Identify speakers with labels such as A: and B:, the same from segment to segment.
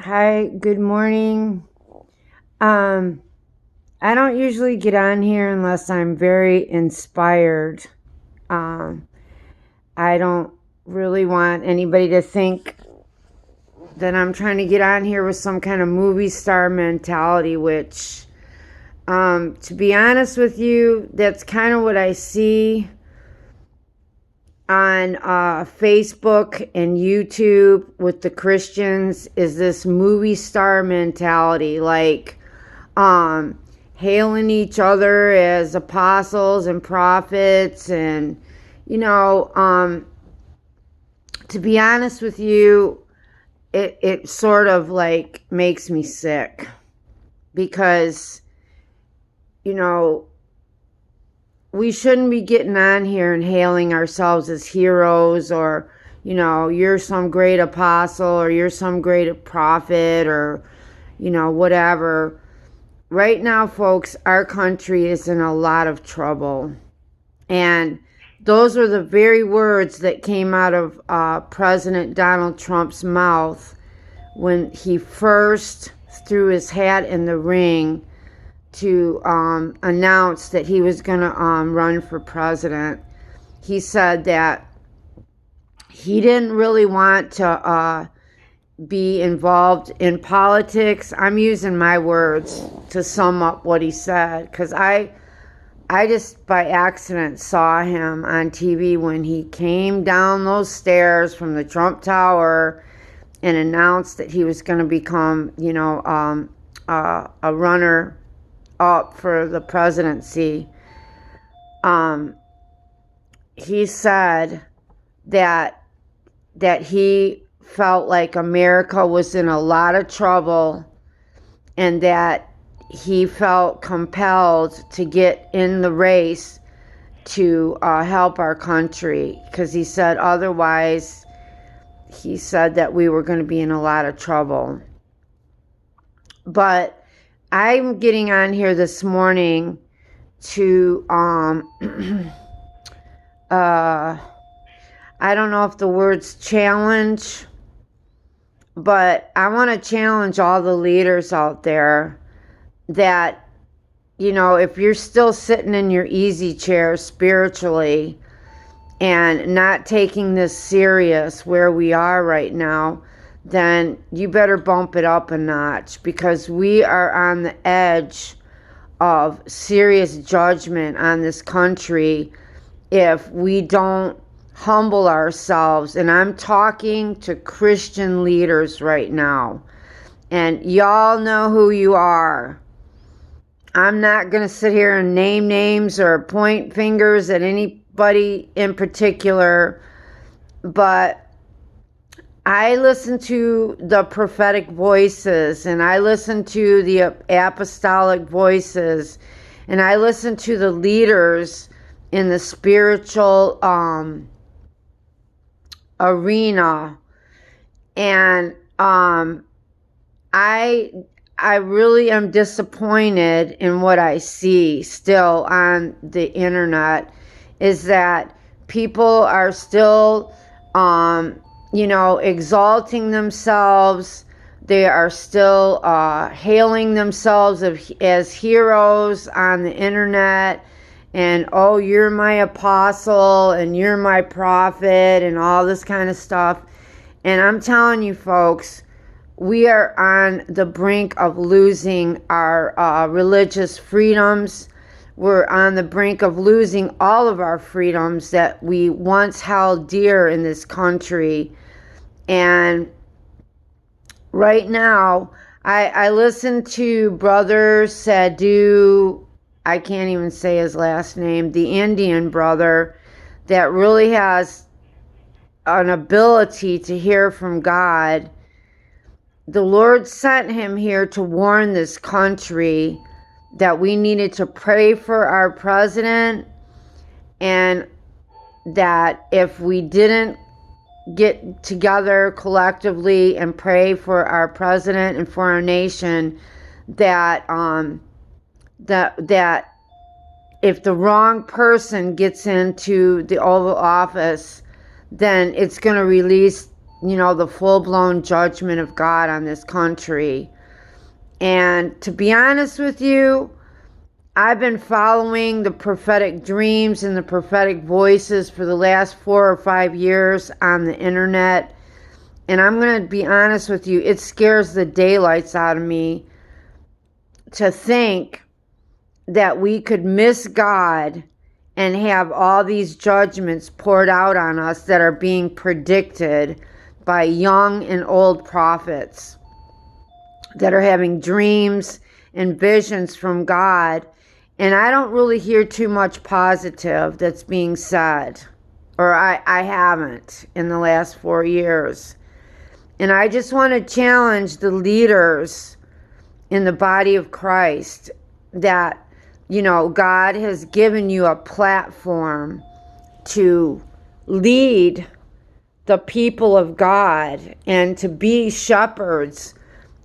A: Hi, good morning. Um, I don't usually get on here unless I'm very inspired. Um, I don't really want anybody to think that I'm trying to get on here with some kind of movie star mentality, which, to be honest with you, that's kind of what I see on Facebook and YouTube with the Christians is this movie star mentality, like hailing each other as apostles and prophets, and you know, to be honest with you, it sort of like makes me sick because you know we shouldn't be getting on here and hailing ourselves as heroes, or you're some great apostle or you're some great prophet, or whatever. Right now, folks, our country is in a lot of trouble. And those are the very words that came out of President Donald Trump's mouth when he first threw his hat in the ring to announce that he was going to run for president. He said that he didn't really want to be involved in politics. I'm using my words to sum up what he said, because I just by accident saw him on TV when he came down those stairs from the Trump Tower and announced that he was going to become, a runner up for the presidency. He said that he felt like America was in a lot of trouble, and that he felt compelled to get in the race to help our country, because he said otherwise, he said that we were going to be in a lot of trouble. But I'm getting on here this morning to I don't know if the word's challenge, but I want to challenge all the leaders out there that, if you're still sitting in your easy chair spiritually and not taking this serious where we are right now, then you better bump it up a notch, because we are on the edge of serious judgment on this country if we don't humble ourselves. And I'm talking to Christian leaders right now, and y'all know who you are. I'm not going to sit here and name names or point fingers at anybody in particular, but I listen to the prophetic voices, and I listen to the apostolic voices, and I listen to the leaders in the spiritual arena, and I really am disappointed in what I see still on the internet, is that people are still exalting themselves. They are still hailing themselves as heroes on the internet, and oh, you're my apostle and you're my prophet and all this kind of stuff. And I'm telling you, folks, we are on the brink of losing our religious freedoms. We're on the brink of losing all of our freedoms that we once held dear in this country. And right now, I listen to Brother Sadhu, I can't even say his last name, the Indian brother that really has an ability to hear from God. The Lord sent him here to warn this country that we needed to pray for our president, and that if we didn't get together collectively and pray for our president and for our nation, that if the wrong person gets into the Oval Office, then it's going to release the full-blown judgment of God on this country. And to be honest with you, I've been following the prophetic dreams and the prophetic voices for the last 4 or 5 years on the internet. And I'm going to be honest with you, it scares the daylights out of me to think that we could miss God and have all these judgments poured out on us that are being predicted by young and old prophets that are having dreams and visions from God. And I don't really hear too much positive that's being said, or I haven't in the last 4 years. And I just want to challenge the leaders in the body of Christ that, God has given you a platform to lead the people of God and to be shepherds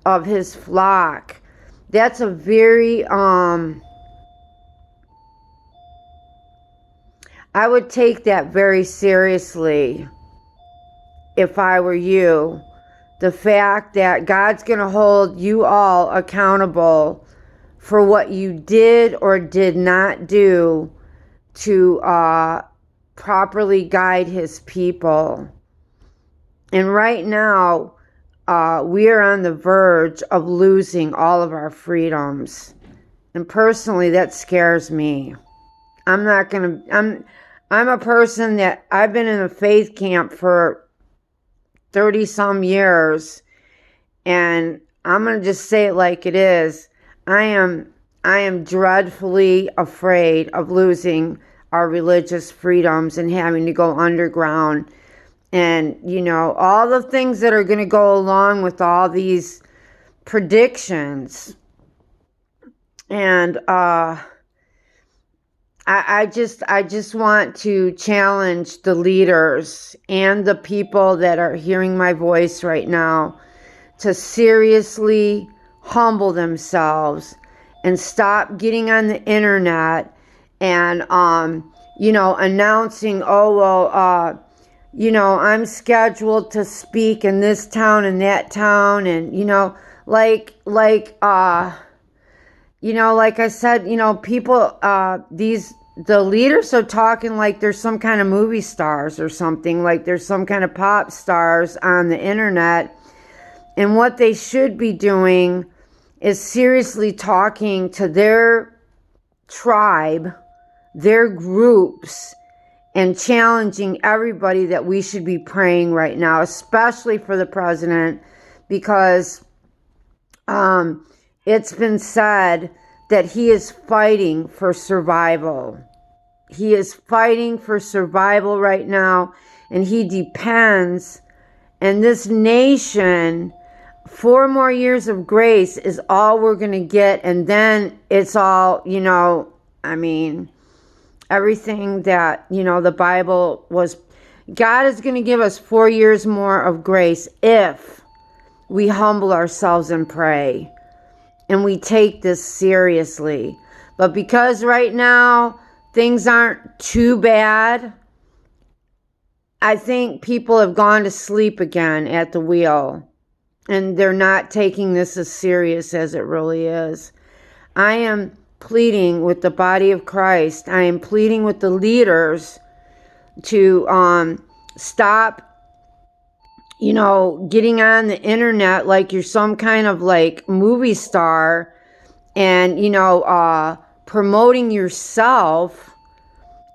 A: of his flock. That's a very, I would take that very seriously if I were you. The fact that God's going to hold you all accountable for what you did or did not do to properly guide his people. And right now, we are on the verge of losing all of our freedoms. And personally, that scares me. I'm a person that I've been in a faith camp for 30 some years, and I'm going to just say it like it is. I am dreadfully afraid of losing our religious freedoms and having to go underground. And, all the things that are going to go along with all these predictions. And I just want to challenge the leaders and the people that are hearing my voice right now to seriously humble themselves and stop getting on the internet and, announcing, I'm scheduled to speak in this town and that town. And, like I said, people, the leaders are talking like there's some kind of movie stars or something, like there's some kind of pop stars on the internet. And what they should be doing is seriously talking to their tribe, their groups, and challenging everybody that we should be praying right now, especially for the president, because it's been said that he is fighting for survival. He is fighting for survival right now, and he depends, and this nation, 4 more years of grace is all we're going to get, and then it's all, everything that, the Bible was, God is going to give us 4 years more of grace if we humble ourselves and pray. And we take this seriously. But because right now things aren't too bad, I think people have gone to sleep again at the wheel. And they're not taking this as serious as it really is. I am pleading with the body of Christ. I am pleading with the leaders to stop getting on the internet like you're some kind of like movie star and, promoting yourself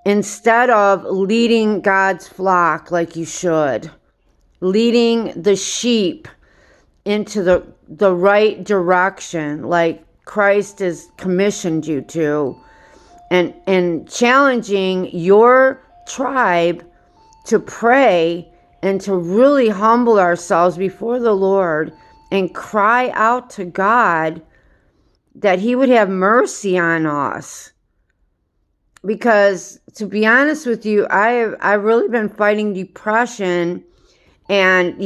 A: instead of leading God's flock like you should. Leading the sheep into the right direction like Christ has commissioned you to. And challenging your tribe to pray and to really humble ourselves before the Lord and cry out to God that he would have mercy on us. Because to be honest with you, I've really been fighting depression and,